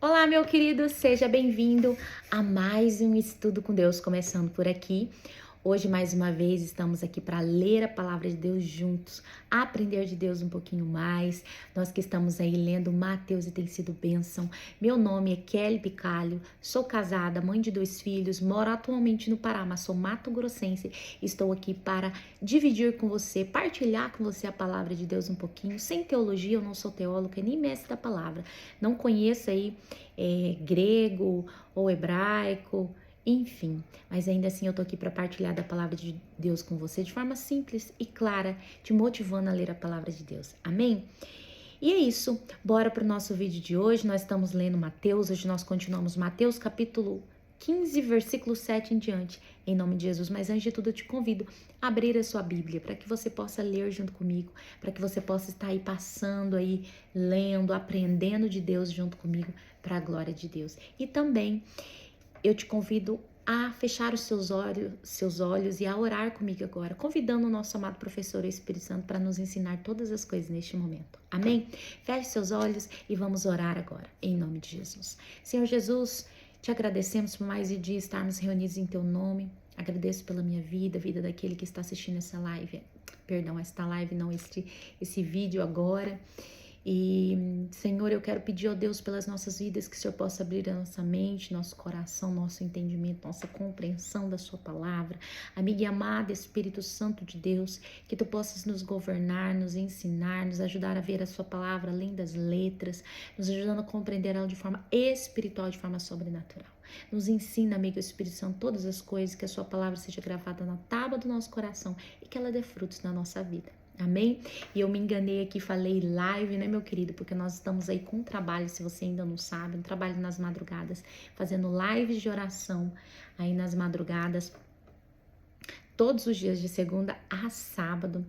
Olá, meu querido, seja bem-vindo a mais um Estudo com Deus, começando por aqui. Hoje, mais uma vez, estamos aqui para ler a palavra de Deus juntos, aprender de Deus um pouquinho mais. Nós que estamos aí lendo Mateus e tem sido bênção. Meu nome é Kelly Picalho, sou casada, mãe de 2 filhos, moro atualmente no Pará, mas sou mato-grossense. Estou aqui para dividir com você, partilhar com você a palavra de Deus um pouquinho. Sem teologia, eu não sou teóloga nem mestre da palavra. Não conheço aí grego ou hebraico, enfim, mas ainda assim eu tô aqui para partilhar da palavra de Deus com você de forma simples e clara, te motivando a ler a palavra de Deus. Amém? E é isso, bora para o nosso vídeo de hoje. Nós estamos lendo Mateus, hoje nós continuamos Mateus capítulo 15, versículo 7 em diante, em nome de Jesus. Mas antes de tudo eu te convido a abrir a sua Bíblia, para que você possa ler junto comigo, para que você possa estar aí passando aí, lendo, aprendendo de Deus junto comigo, para a glória de Deus. E também eu te convido a fechar os seus olhos e a orar comigo agora, convidando o nosso amado professor, o Espírito Santo, para nos ensinar todas as coisas neste momento. Amém? Feche seus olhos e vamos orar agora, em nome de Jesus. Senhor Jesus, te agradecemos por mais um dia estarmos reunidos em teu nome. Agradeço pela minha vida, a vida daquele que está assistindo essa live. Perdão, esta live, não esse vídeo agora. E, Senhor, eu quero pedir, ó Deus, pelas nossas vidas, que o Senhor possa abrir a nossa mente, nosso coração, nosso entendimento, nossa compreensão da sua palavra. Amiga e amada, Espírito Santo de Deus, que tu possas nos governar, nos ensinar, nos ajudar a ver a sua palavra além das letras, nos ajudando a compreender ela de forma espiritual, de forma sobrenatural. Nos ensina, amigo Espírito Santo, todas as coisas, que a sua palavra seja gravada na tábua do nosso coração e que ela dê frutos na nossa vida. Amém? E eu me enganei aqui, falei live, né, meu querido? Porque nós estamos aí com um trabalho, se você ainda não sabe, um trabalho nas madrugadas, fazendo lives de oração aí nas madrugadas, todos os dias de segunda a sábado.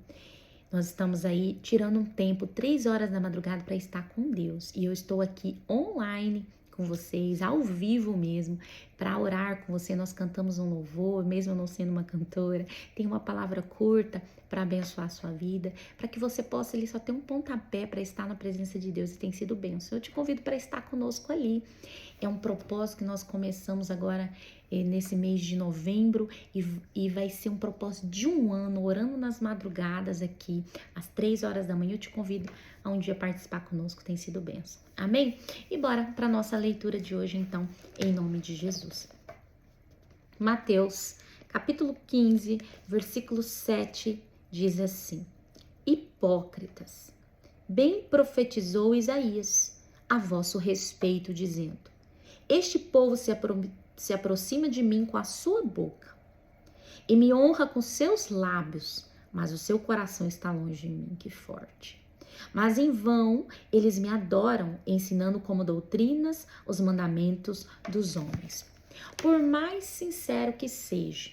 Nós estamos aí tirando um tempo, 3 horas da madrugada, para estar com Deus. E eu estou aqui online com vocês, ao vivo mesmo, para orar com você. Nós cantamos um louvor, mesmo eu não sendo uma cantora. Tem uma palavra curta para abençoar a sua vida, para que você possa ali só ter um pontapé para estar na presença de Deus, e tem sido bênção. Eu te convido para estar conosco ali. É um propósito que nós começamos agora nesse mês de novembro e vai ser um propósito de um ano, orando nas madrugadas aqui, às 3 horas da manhã. Eu te convido a um dia participar conosco, tem sido bênção. Amém? E bora para nossa leitura de hoje, então, em nome de Jesus. Mateus, capítulo 15, versículo 7, diz assim: Hipócritas, bem profetizou Isaías a vosso respeito, dizendo: Este povo se aproxima de mim com a sua boca e me honra com seus lábios, mas o seu coração está longe de mim. Que forte! Mas em vão eles me adoram, ensinando como doutrinas os mandamentos dos homens. Por mais sincero que seja,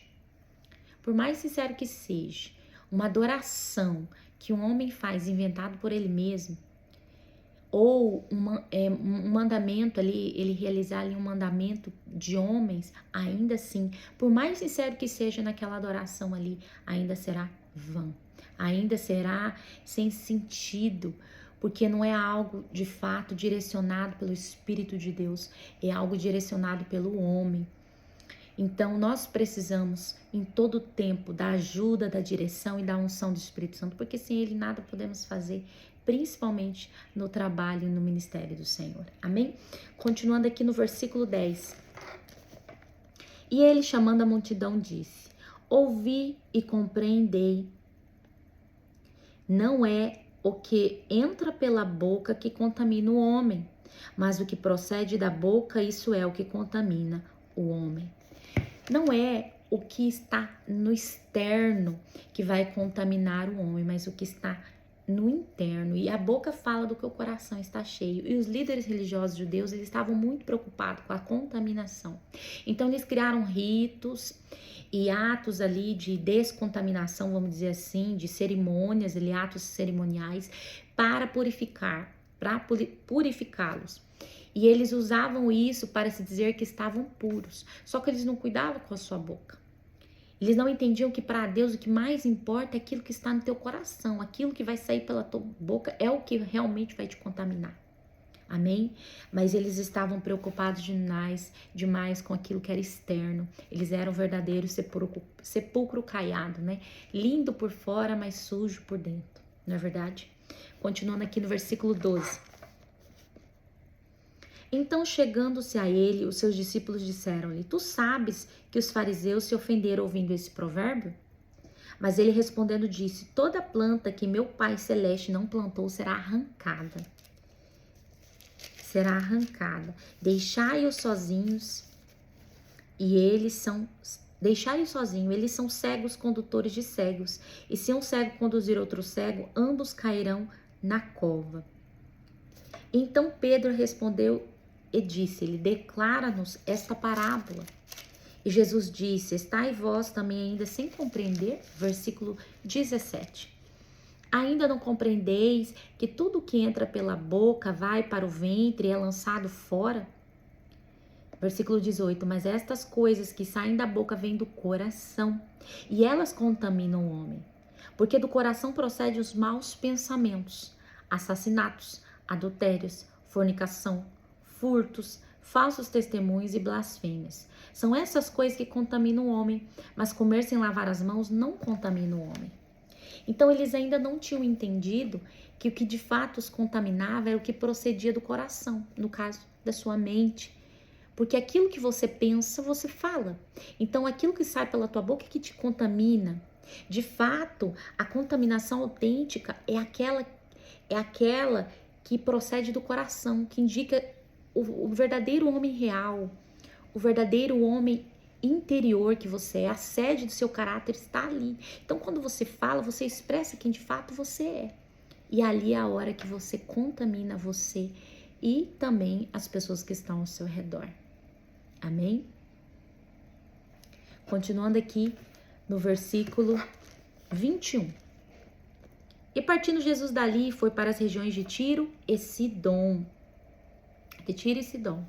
uma adoração que um homem faz inventado por ele mesmo, ou um mandamento ali, ele realizar ali um mandamento de homens, ainda assim, por mais sincero que seja naquela adoração ali, ainda será vã, ainda será sem sentido, porque não é algo de fato direcionado pelo Espírito de Deus, é algo direcionado pelo homem. Então, nós precisamos, em todo tempo, da ajuda, da direção e da unção do Espírito Santo, porque sem Ele nada podemos fazer, principalmente no trabalho e no ministério do Senhor. Amém? Continuando aqui no versículo 10. E ele, chamando a multidão, disse: Ouvi e compreendei. Não é o que entra pela boca que contamina o homem, mas o que procede da boca, isso é o que contamina o homem. Não é o que está no externo que vai contaminar o homem, mas o que está no interno. E a boca fala do que o coração está cheio. E os líderes religiosos judeus, eles estavam muito preocupados com a contaminação. Então eles criaram ritos e atos ali de descontaminação, vamos dizer assim, de cerimônias, ali, atos cerimoniais para purificá-los. E eles usavam isso para se dizer que estavam puros. Só que eles não cuidavam com a sua boca. Eles não entendiam que para Deus o que mais importa é aquilo que está no teu coração. Aquilo que vai sair pela tua boca é o que realmente vai te contaminar. Amém? Mas eles estavam preocupados demais com aquilo que era externo. Eles eram verdadeiros sepulcro caiado, né? Lindo por fora, mas sujo por dentro. Não é verdade? Continuando aqui no versículo 12. Então, chegando-se a ele, os seus discípulos disseram-lhe: Tu sabes que os fariseus se ofenderam ouvindo esse provérbio? Mas ele respondendo disse: Toda planta que meu Pai Celeste não plantou será arrancada. Será arrancada. Deixai-os sozinhos, deixai-os sozinhos, eles são cegos condutores de cegos. E se um cego conduzir outro cego, ambos cairão na cova. Então Pedro respondeu e disse-lhe: Declara-nos esta parábola. E Jesus disse: Estai vós também ainda sem compreender? Versículo 17. Ainda não compreendeis que tudo que entra pela boca vai para o ventre e é lançado fora? Versículo 18. Mas estas coisas que saem da boca vêm do coração, e elas contaminam o homem. Porque do coração procedem os maus pensamentos, assassinatos, adultérios, fornicação, furtos, falsos testemunhos e blasfêmias. São essas coisas que contaminam o homem, mas comer sem lavar as mãos não contamina o homem. Então eles ainda não tinham entendido que o que de fato os contaminava era o que procedia do coração, no caso da sua mente. Porque aquilo que você pensa, você fala. Então aquilo que sai pela tua boca é que te contamina. De fato, a contaminação autêntica é aquela que procede do coração, que indica o verdadeiro homem real, o verdadeiro homem interior que você é, a sede do seu caráter está ali. Então, quando você fala, você expressa quem de fato você é. E ali é a hora que você contamina você e também as pessoas que estão ao seu redor. Amém? Continuando aqui no versículo 21. E partindo Jesus dali, foi para as regiões de Tiro e Sidom. De Tiro e Sidom.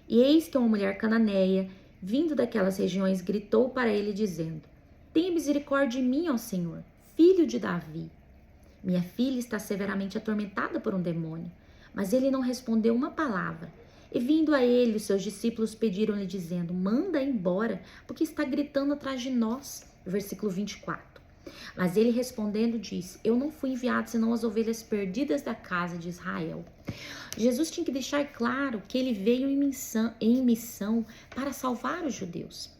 E eis que uma mulher cananeia, vindo daquelas regiões, gritou para ele, dizendo: Tenha misericórdia de mim, ó Senhor, filho de Davi. Minha filha está severamente atormentada por um demônio. Mas ele não respondeu uma palavra. E vindo a ele, os seus discípulos pediram-lhe, dizendo: Manda embora, porque está gritando atrás de nós. Versículo 24. Mas ele respondendo disse: Eu não fui enviado senão as ovelhas perdidas da casa de Israel. Jesus tinha que deixar claro que ele veio em missão para salvar os judeus.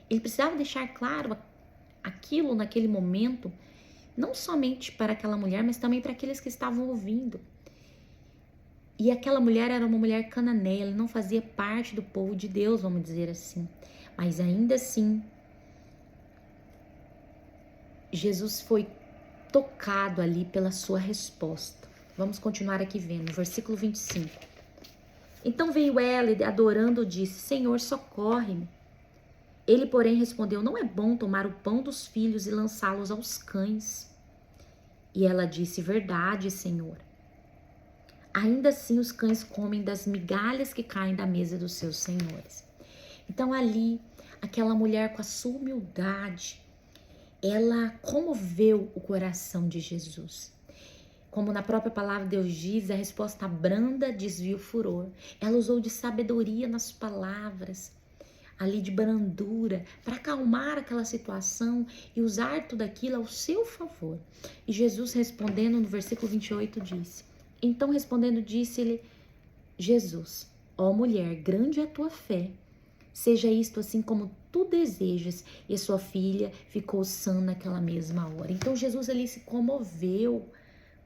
Ele precisava deixar claro aquilo naquele momento, não somente para aquela mulher, mas também para aqueles que estavam ouvindo. E aquela mulher era uma mulher cananeia, ela não fazia parte do povo de Deus, vamos dizer assim. Mas ainda assim, Jesus foi tocado ali pela sua resposta. Vamos continuar aqui vendo, versículo 25. Então veio ela e adorando disse: Senhor, socorre-me. Ele, porém, respondeu: Não é bom tomar o pão dos filhos e lançá-los aos cães. E ela disse: Verdade, Senhor. Ainda assim os cães comem das migalhas que caem da mesa dos seus senhores. Então ali, aquela mulher com a sua humildade, ela comoveu o coração de Jesus. Como na própria palavra Deus diz, a resposta branda desvia o furor. Ela usou de sabedoria nas palavras, ali de brandura, para acalmar aquela situação e usar tudo aquilo ao seu favor. E Jesus respondendo no versículo 28 disse: Então respondendo disse-lhe Jesus: Ó mulher, grande é a tua fé. Seja isto assim como tu desejas. E a sua filha ficou sã naquela mesma hora. Então Jesus ali se comoveu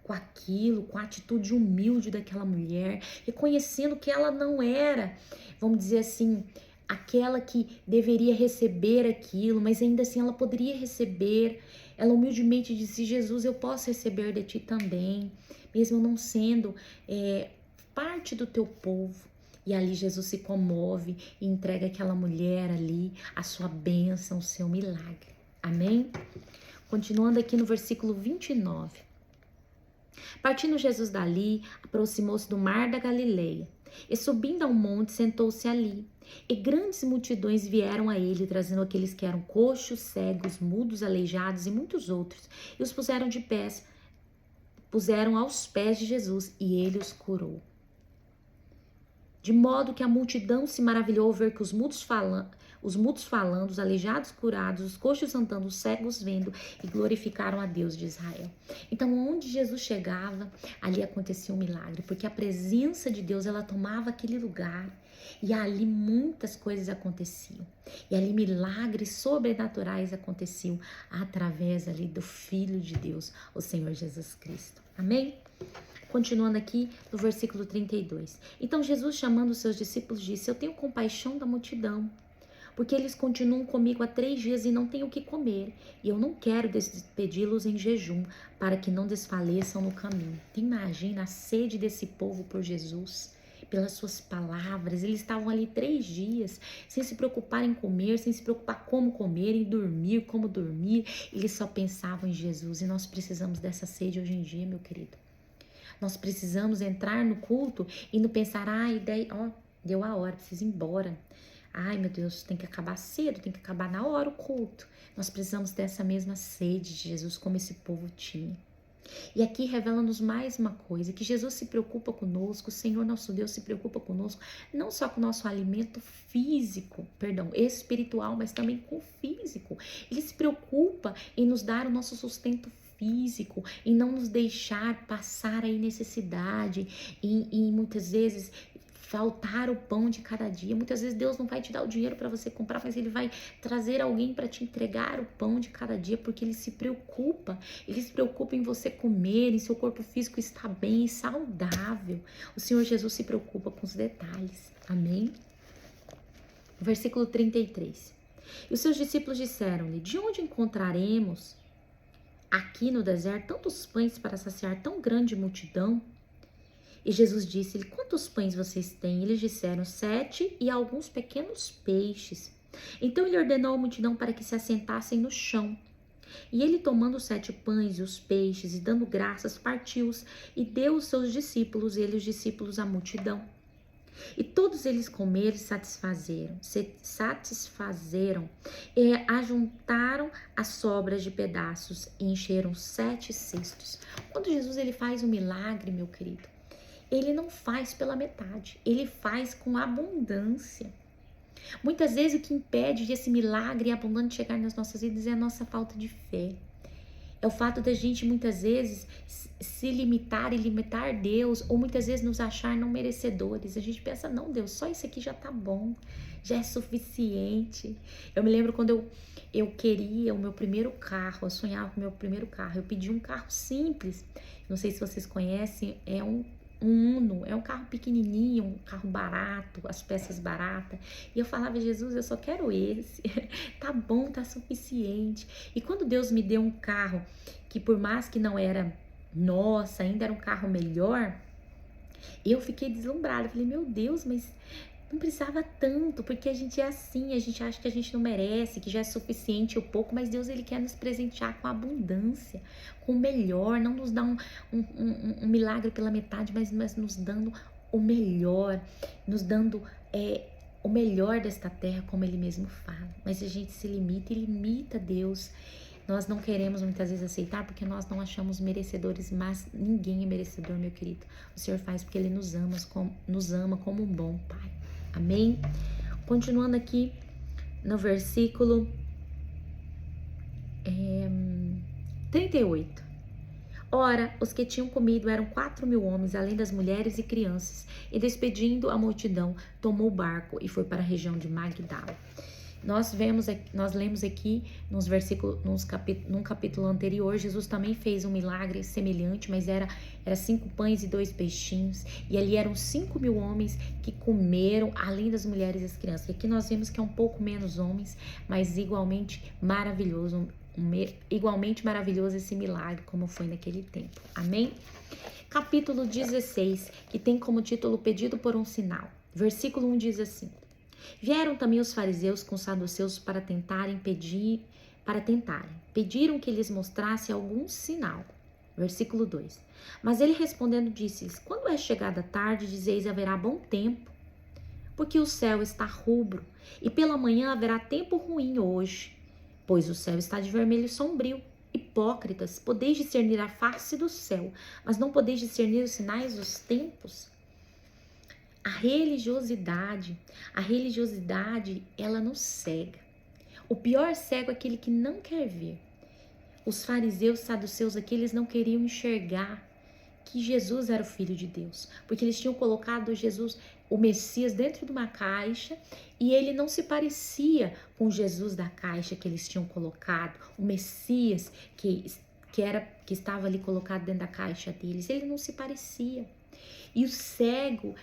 com aquilo, com a atitude humilde daquela mulher, reconhecendo que ela não era, vamos dizer assim, aquela que deveria receber aquilo, mas ainda assim ela poderia receber. Ela humildemente disse: Jesus, eu posso receber de ti também, mesmo não sendo parte do teu povo. E ali Jesus se comove e entrega àquela mulher ali a sua bênção, o seu milagre. Amém? Continuando aqui no versículo 29. Partindo Jesus dali, aproximou-se do mar da Galileia, e subindo ao monte, sentou-se ali. E grandes multidões vieram a ele, trazendo aqueles que eram coxos, cegos, mudos, aleijados e muitos outros, e os puseram aos pés de Jesus, e ele os curou. De modo que a multidão se maravilhou ao ver que os mudos falando, os aleijados curados, os coxos andando, os cegos vendo e glorificaram a Deus de Israel. Então, onde Jesus chegava, ali acontecia um milagre, porque a presença de Deus, ela tomava aquele lugar e ali muitas coisas aconteciam. E ali milagres sobrenaturais aconteciam através ali do Filho de Deus, o Senhor Jesus Cristo. Amém? Continuando aqui no versículo 32. Então Jesus, chamando os seus discípulos, disse: eu tenho compaixão da multidão, porque eles continuam comigo há 3 dias e não têm o que comer. E eu não quero despedi-los em jejum, para que não desfaleçam no caminho. Então, imagina a sede desse povo por Jesus, pelas suas palavras. Eles estavam ali 3 dias, sem se preocupar em comer, sem se preocupar como comer, em dormir, como dormir. Eles só pensavam em Jesus. E nós precisamos dessa sede hoje em dia, meu querido. Nós precisamos entrar no culto e não pensar, deu a hora, preciso ir embora. Ai, meu Deus, tem que acabar cedo, tem que acabar na hora o culto. Nós precisamos dessa mesma sede de Jesus, como esse povo tinha. E aqui revela-nos mais uma coisa, que Jesus se preocupa conosco, o Senhor nosso Deus se preocupa conosco, não só com o nosso alimento espiritual, mas também com o físico. Ele se preocupa em nos dar o nosso sustento físico, em não nos deixar passar aí necessidade, em muitas vezes faltar o pão de cada dia. Muitas vezes Deus não vai te dar o dinheiro para você comprar, mas Ele vai trazer alguém para te entregar o pão de cada dia, porque Ele se preocupa. Ele se preocupa em você comer, em seu corpo físico estar bem e saudável. O Senhor Jesus se preocupa com os detalhes. Amém? Versículo 33. E os seus discípulos disseram-lhe: de onde encontraremos aqui no deserto tantos pães para saciar tão grande multidão? E Jesus disse-lhe: quantos pães vocês têm? Eles disseram: 7 e alguns pequenos peixes. Então ele ordenou à multidão para que se assentassem no chão. E ele, tomando os 7 pães e os peixes, e dando graças, partiu-os e deu aos seus discípulos, e ele os discípulos à multidão. E todos eles comeram e satisfazeram, e ajuntaram as sobras de pedaços e encheram 7 cestos. Quando Jesus ele faz um milagre, meu querido, Ele não faz pela metade, Ele faz com abundância. Muitas vezes o que impede esse milagre abundante chegar nas nossas vidas é a nossa falta de fé. É o fato da gente muitas vezes se limitar e limitar Deus, ou muitas vezes nos achar não merecedores. A gente pensa: não, Deus, só isso aqui já tá bom, já é suficiente. Eu me lembro quando eu queria o meu primeiro carro, eu sonhava com o meu primeiro carro. Eu pedi um carro simples, não sei se vocês conhecem, é um Uno, é um carro pequenininho, um carro barato, as peças baratas. E eu falava: Jesus, eu só quero esse, tá bom, tá suficiente. E quando Deus me deu um carro que, por mais que não era nossa, ainda era um carro melhor, eu fiquei deslumbrada. Falei: meu Deus, mas não precisava tanto, porque a gente é assim, a gente acha que a gente não merece, que já é suficiente o pouco, mas Deus ele quer nos presentear com abundância, com o melhor, não nos dá um milagre pela metade, mas nos dando o melhor, nos dando o melhor desta terra, como Ele mesmo fala. Mas a gente se limita e limita Deus. Nós não queremos muitas vezes aceitar porque nós não achamos merecedores, mas ninguém é merecedor, meu querido. O Senhor faz porque Ele nos ama como um bom Pai. Amém? Continuando aqui no versículo 38. Ora, os que tinham comido eram 4.000 homens, além das mulheres e crianças. E despedindo a multidão, tomou o barco e foi para a região de Magdala. Nós lemos aqui num capítulo anterior, Jesus também fez um milagre semelhante, mas era 5 pães e 2 peixinhos, e ali eram 5.000 homens que comeram, além das mulheres e as crianças. E aqui nós vemos que é um pouco menos homens, mas igualmente maravilhoso esse milagre, como foi naquele tempo. Amém? Capítulo 16, que tem como título Pedido por um Sinal. Versículo 1 diz assim: vieram também os fariseus com os saduceus para tentarem. Pediram que lhes mostrasse algum sinal. Versículo 2. Mas ele respondendo disse-lhes: quando é chegada a tarde, dizeis haverá bom tempo, porque o céu está rubro, e pela manhã haverá tempo ruim hoje, pois o céu está de vermelho sombrio. Hipócritas, podeis discernir a face do céu, mas não podeis discernir os sinais dos tempos? A religiosidade, ela nos cega. O pior cego é aquele que não quer ver. Os fariseus, saduceus aqui, eles não queriam enxergar que Jesus era o Filho de Deus, porque eles tinham colocado Jesus, o Messias, dentro de uma caixa, e ele não se parecia com o Jesus da caixa que eles tinham colocado, o Messias que estava ali colocado dentro da caixa deles, ele não se parecia. E o cego,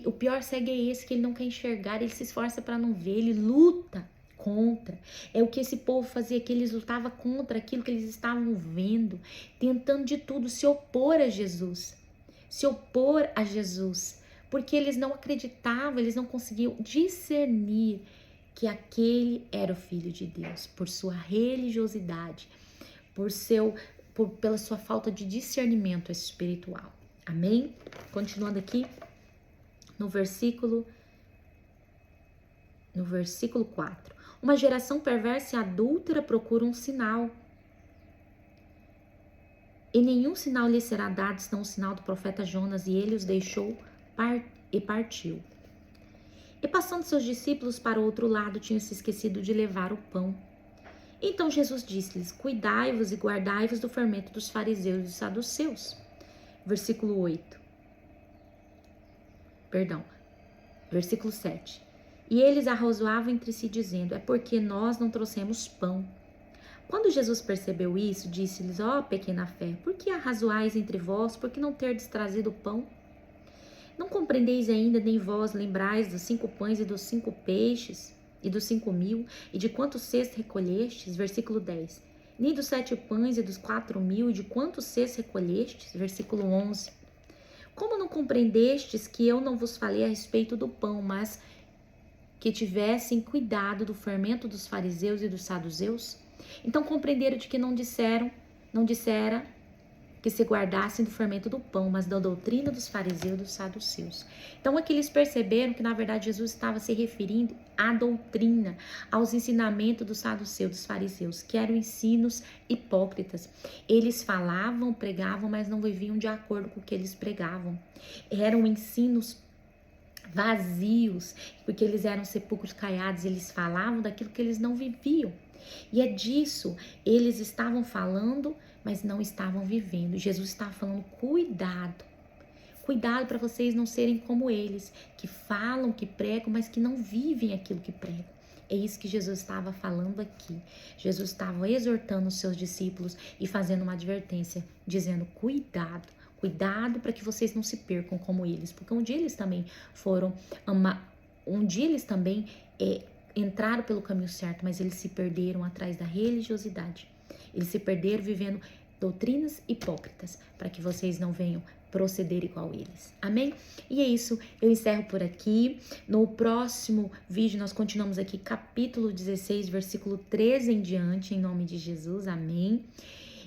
o pior cego é esse, que ele não quer enxergar, ele se esforça para não ver, ele luta contra. É o que esse povo fazia, que eles lutavam contra aquilo que eles estavam vendo, tentando de tudo se opor a Jesus. Se opor a Jesus. Porque eles não acreditavam, eles não conseguiam discernir que aquele era o Filho de Deus, por sua religiosidade, pela sua falta de discernimento espiritual. Amém? Continuando aqui no versículo 4. Uma geração perversa e adúltera procura um sinal. E nenhum sinal lhe será dado, senão o sinal do profeta Jonas, e ele os deixou e partiu. E passando seus discípulos para o outro lado, tinham se esquecido de levar o pão. Então Jesus disse-lhes: cuidai-vos e guardai-vos do fermento dos fariseus e dos saduceus. Versículo 7. E eles arrazoavam entre si, dizendo: é porque nós não trouxemos pão. Quando Jesus percebeu isso, disse-lhes: ó pequena fé, por que arrazoais entre vós, por que não terdes trazido pão? Não compreendeis ainda, nem vós lembrais dos 5 pães e dos 5 peixes, e dos 5.000, e de quantos cestos recolhestes? Versículo 10. Nem dos 7 pães e dos 4.000, e de quantos cestos recolhestes? Versículo 11. Como não compreendestes que eu não vos falei a respeito do pão, mas que tivessem cuidado do fermento dos fariseus e dos saduceus? Então compreenderam de que não dissera que se guardassem do fermento do pão, mas da doutrina dos fariseus e dos saduceus. Então aqui eles perceberam que na verdade Jesus estava se referindo à doutrina, aos ensinamentos dos saduceus, dos fariseus, que eram ensinos hipócritas. Eles falavam, pregavam, mas não viviam de acordo com o que eles pregavam. Eram ensinos vazios, porque eles eram sepulcros caiados, eles falavam daquilo que eles não viviam. E é disso, eles estavam falando, mas não estavam vivendo. Jesus estava falando: cuidado para vocês não serem como eles, que falam, que pregam, mas que não vivem aquilo que pregam. É isso que Jesus estava falando aqui. Jesus estava exortando os seus discípulos e fazendo uma advertência, dizendo: cuidado para que vocês não se percam como eles, porque um dia eles também entraram pelo caminho certo, mas eles se perderam atrás da religiosidade. Eles se perderam vivendo doutrinas hipócritas, para que vocês não venham proceder igual eles. Amém? E é isso, eu encerro por aqui. No próximo vídeo nós continuamos aqui, capítulo 16, versículo 13 em diante, em nome de Jesus. Amém?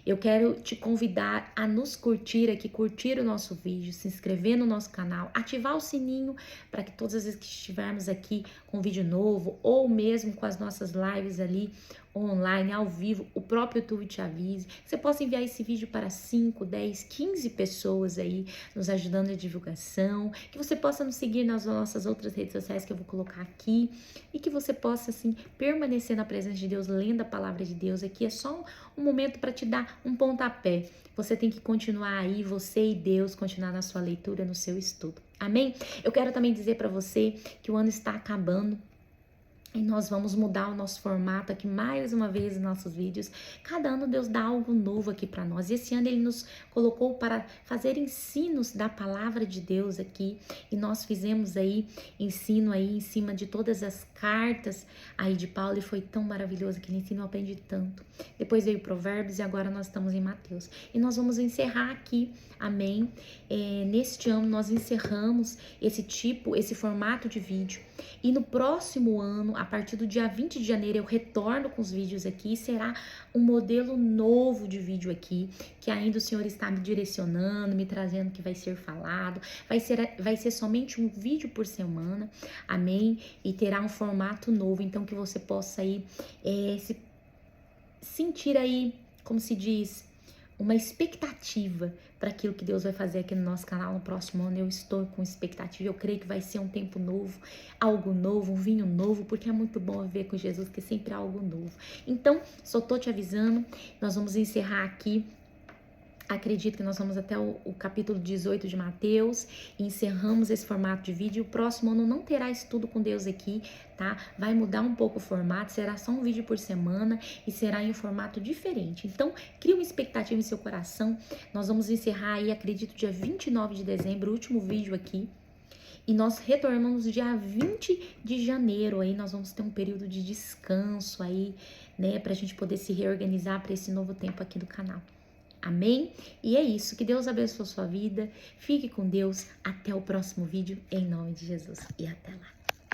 Eu quero te convidar a nos curtir aqui, curtir o nosso vídeo, se inscrever no nosso canal, ativar o sininho para que todas as vezes que estivermos aqui com vídeo novo ou mesmo com as nossas lives ali online, ao vivo, o próprio YouTube te avise. Você possa enviar esse vídeo para 5, 10, 15 pessoas aí, nos ajudando na divulgação, que você possa nos seguir nas nossas outras redes sociais que eu vou colocar aqui e que você possa, assim, permanecer na presença de Deus, lendo a palavra de Deus. Aqui é só um momento para te dar um pontapé. Você tem que continuar aí, você e Deus, continuar na sua leitura, no seu estudo. Amém? Eu quero também dizer para você que o ano está acabando. E nós vamos mudar o nosso formato aqui mais uma vez nos nossos vídeos. Cada ano Deus dá algo novo aqui para nós. E esse ano Ele nos colocou para fazer ensinos da palavra de Deus aqui. E nós fizemos aí ensino aí em cima de todas as cartas aí de Paulo. E foi tão maravilhoso aquele ensino, eu aprendi tanto. Depois veio Provérbios e agora nós estamos em Mateus. E nós vamos encerrar aqui, amém? Neste ano nós encerramos esse formato de vídeo. E no próximo ano, a partir do dia 20 de janeiro, eu retorno com os vídeos aqui. Será um modelo novo de vídeo aqui, que ainda o Senhor está me direcionando, me trazendo que vai ser falado. Vai ser somente um vídeo por semana, amém? E terá um formato novo, então que você possa aí se sentir aí, como se diz, uma expectativa para aquilo que Deus vai fazer aqui no nosso canal no próximo ano. Eu estou com expectativa, eu creio que vai ser um tempo novo, algo novo, um vinho novo, porque é muito bom viver com Jesus, que sempre é algo novo. Então, só tô te avisando, nós vamos encerrar aqui. Acredito que nós vamos até o capítulo 18 de Mateus e encerramos esse formato de vídeo. O próximo ano não terá estudo com Deus aqui, tá? Vai mudar um pouco o formato, será só um vídeo por semana e será em um formato diferente. Então, cria uma expectativa em seu coração. Nós vamos encerrar aí, acredito, dia 29 de dezembro, o último vídeo aqui. E nós retornamos dia 20 de janeiro, aí nós vamos ter um período de descanso aí, né? Pra gente poder se reorganizar para esse novo tempo aqui do canal. Amém? E é isso, que Deus abençoe a sua vida, fique com Deus, até o próximo vídeo, em nome de Jesus, e até lá.